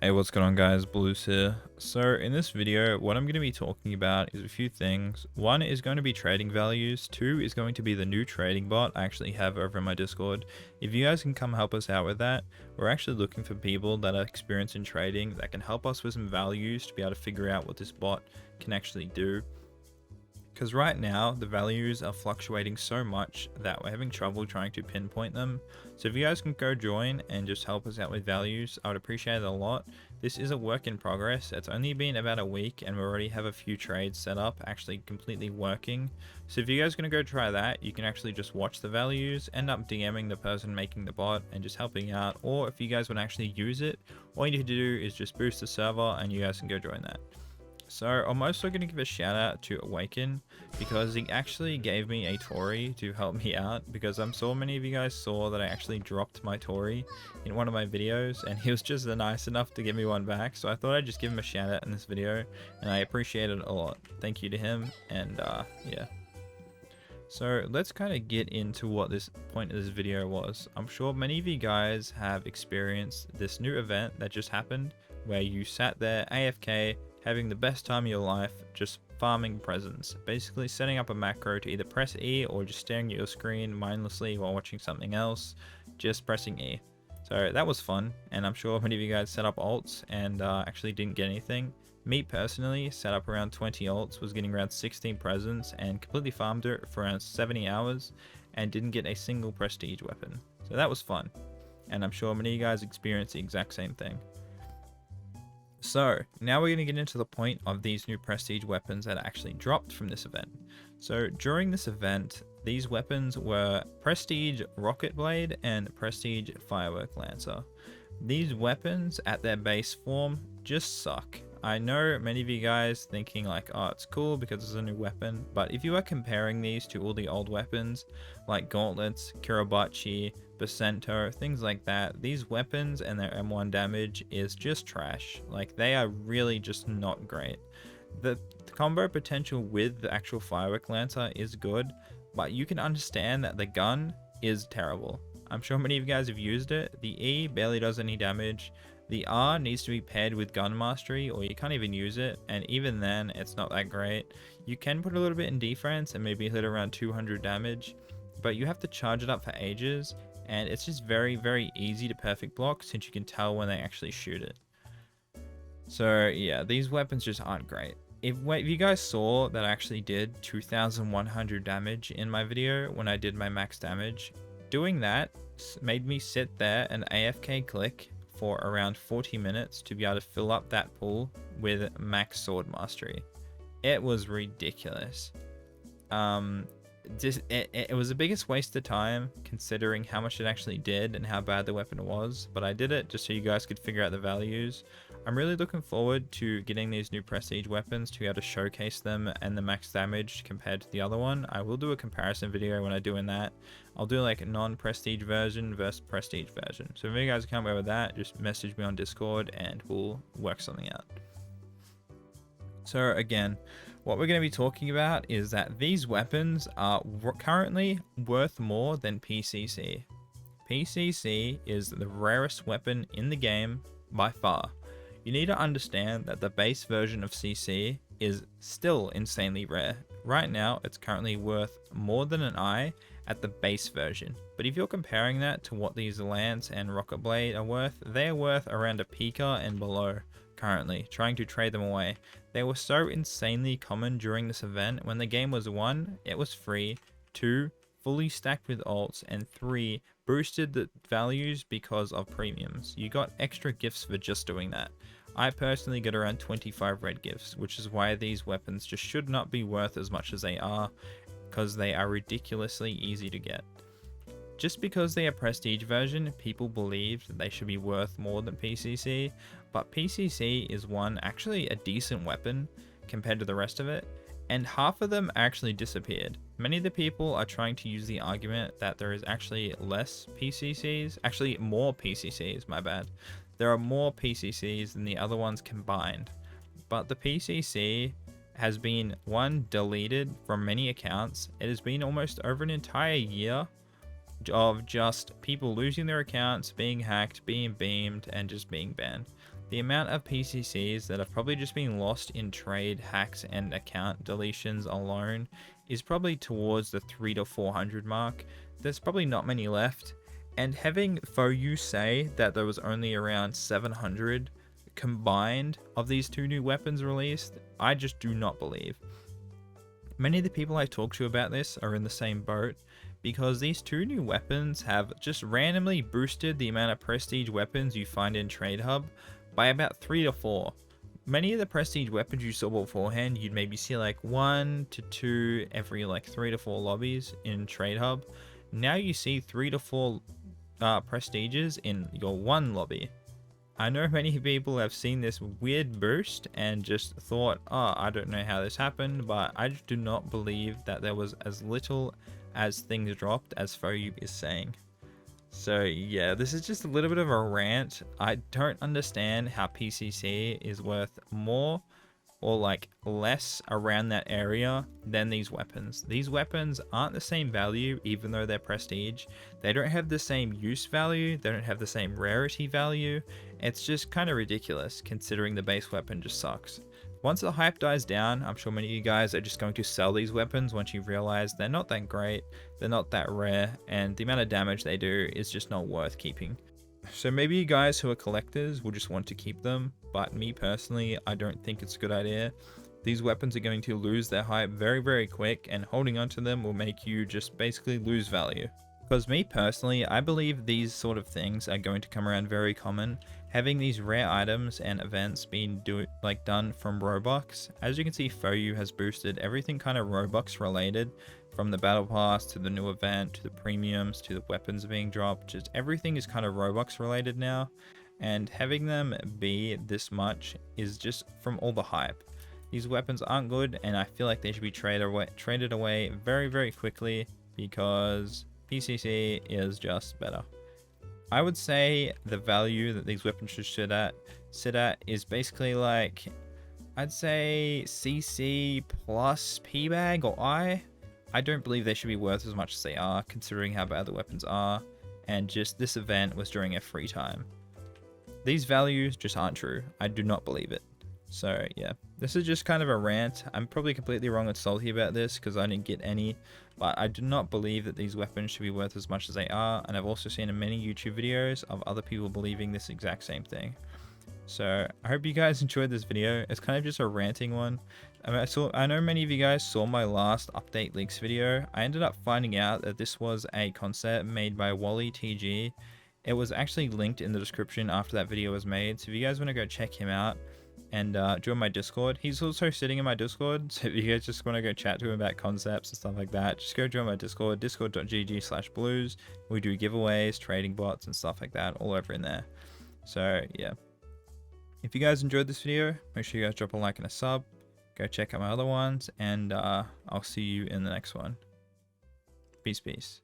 Hey, what's going on guys, BLUEZ here. So in this video, what I'm going to be talking about is a few things. One is going to be trading values. Two is going to be the new trading bot I actually have over in my Discord. If you guys can come help us out with that, we're actually looking for people that are experienced in trading that can help us with some values to be able to figure out what this bot can actually do. Because right now, the values are fluctuating so much that we're having trouble trying to pinpoint them. So if you guys can go join and just help us out with values, I would appreciate it a lot. This is a work in progress. It's only been about a week and we already have a few trades set up, actually completely working. So if you guys are going to go try that, you can actually just watch the values, end up DMing the person making the bot and just helping out. Or if you guys want to actually use it, all you need to do is just boost the server and you guys can go join that. So I'm also going to give a shout out to Awaken because he actually gave me a Tory to help me out, because I'm sure many of you guys saw that I actually dropped my Tory in one of my videos and he was just nice enough to give me one back. So I thought I'd just give him a shout out in this video and I appreciate it a lot. Thank you to him. And yeah. So let's kind of get into what this point of this video was. I'm sure many of you guys have experienced this new event that just happened where you sat there AFK having the best time of your life, just farming presents, basically setting up a macro to either press E or just staring at your screen mindlessly while watching something else, just pressing E. So that was fun, and I'm sure many of you guys set up alts and actually didn't get anything. Me personally set up around 20 alts, was getting around 16 presents and completely farmed it for around 70 hours and didn't get a single prestige weapon. So that was fun, and I'm sure many of you guys experienced the exact same thing. So now we're going to get into the point of these new prestige weapons that actually dropped from this event. So during this event, these weapons were Prestige Rocket Blade and Prestige Firework Lancer. These weapons at their base form just suck. I know many of you guys thinking like, oh, it's cool because it's a new weapon, but if you are comparing these to all the old weapons like gauntlets, Kirabachi, Bacento, things like that, these weapons and their M1 damage is just trash. Like, they are really just not great. The combo potential with the actual Firework Lancer is good, but you can understand that the gun is terrible. I'm sure many of you guys have used it. The E barely does any damage. The R needs to be paired with gun mastery or you can't even use it, and even then it's not that great. You can put a little bit in defense and maybe hit around 200 damage, but you have to charge it up for ages, and it's just very easy to perfect block since you can tell when they actually shoot it. So yeah, these weapons just aren't great. If you guys saw that I actually did 2100 damage in my video when I did my max damage, doing that made me sit there and AFK click for around 40 minutes to be able to fill up that pool with max sword mastery. It was ridiculous. It was the biggest waste of time considering how much it actually did and how bad the weapon was, but I did it just so you guys could figure out the values. I'm really looking forward to getting these new prestige weapons to be able to showcase them and the max damage compared to the other one. I will do a comparison video when I'm doing that. I'll do like a non-prestige version versus prestige version. So if you guys can't go with that, just message me on Discord and we'll work something out. So again, what we're going to be talking about is that these weapons are currently worth more than PCC. PCC is the rarest weapon in the game by far. You need to understand that the base version of CC is still insanely rare. Right now, it's currently worth more than an eye at the base version. But if you're comparing that to what these Lance and Rocket Blade are worth, they are worth around a Pika and below currently, trying to trade them away. They were so insanely common during this event when the game was 1, it was free, 2, fully stacked with alts, and 3, boosted the values because of premiums. You got extra gifts for just doing that. I personally get around 25 red gifts, which is why these weapons just should not be worth as much as they are, because they are ridiculously easy to get. Just because they are prestige version, people believe that they should be worth more than PCC, but PCC is actually a decent weapon compared to the rest of it, and half of them actually disappeared. Many of the people are trying to use the argument that there is actually less PCCs, actually more PCCs, my bad. There are more PCCs than the other ones combined, but the PCC has been deleted from many accounts. It has been almost over an entire year of just people losing their accounts, being hacked, being beamed, and just being banned. the amount of PCCs that have probably just been lost in trade hacks and account deletions alone is probably towards the 300 to 400 mark. There's probably not many left, and having FOU say that there was only around 700 combined of these two new weapons released, I just do not believe. Many of the people I talk to about this are in the same boat, because these two new weapons have just randomly boosted the amount of prestige weapons you find in Trade Hub by about 3 to 4. Many of the prestige weapons you saw beforehand, you'd maybe see like 1 to 2 every like 3 to 4 lobbies in Trade Hub. Now you see 3 to 4 prestiges in your one lobby. I know many people have seen this weird boost and just thought, oh, I don't know how this happened, but I just do not believe that there was as little as things dropped as FOU is saying. So yeah, this is just a little bit of a rant. I don't understand how PCC is worth more or like less around that area than these weapons. These weapons aren't the same value, even though they're prestige. They don't have the same use value. They don't have the same rarity value. It's just kind of ridiculous considering the base weapon just sucks. Once the hype dies down, I'm sure many of you guys are just going to sell these weapons once you realize they're not that great, they're not that rare, and the amount of damage they do is just not worth keeping. So maybe you guys who are collectors will just want to keep them, but me personally, I don't think it's a good idea. These weapons are going to lose their hype very, very quick, and holding onto them will make you just basically lose value. Because me personally, I believe these sort of things are going to come around very common. Having these rare items and events being done from Roblox. As you can see, FOU has boosted everything kind of Roblox related, from the battle pass to the new event to the premiums to the weapons being dropped. Just everything is kind of Roblox related now, and having them be this much is just from all the hype. These weapons aren't good, and I feel like they should be traded away very, very quickly, because PCC is just better. I would say the value that these weapons should sit at is basically like, I'd say CC plus P bag or I. I don't believe they should be worth as much as they are, considering how bad the weapons are, and just this event was during a free time. These values just aren't true. I do not believe it. So yeah, this is just kind of a rant. I'm probably completely wrong and salty about this because I didn't get any, but I do not believe that these weapons should be worth as much as they are, and I've also seen in many YouTube videos of other people believing this exact same thing. So I hope you guys enjoyed this video. It's kind of just a ranting one. I know many of you guys saw my last update leaks video. I ended up finding out that this was a concept made by Wally TG. It was actually linked in the description after that video was made, so if you guys want to go check him out and join my Discord. He's also sitting in my Discord, so if you guys just want to go chat to him about concepts and stuff like that, just go join my Discord, discord.gg/BLUEZ. We do giveaways, trading bots and stuff like that all over in there. So yeah, if you guys enjoyed this video, make sure you guys drop a like and a sub. Go check out my other ones, and I'll see you in the next one. Peace.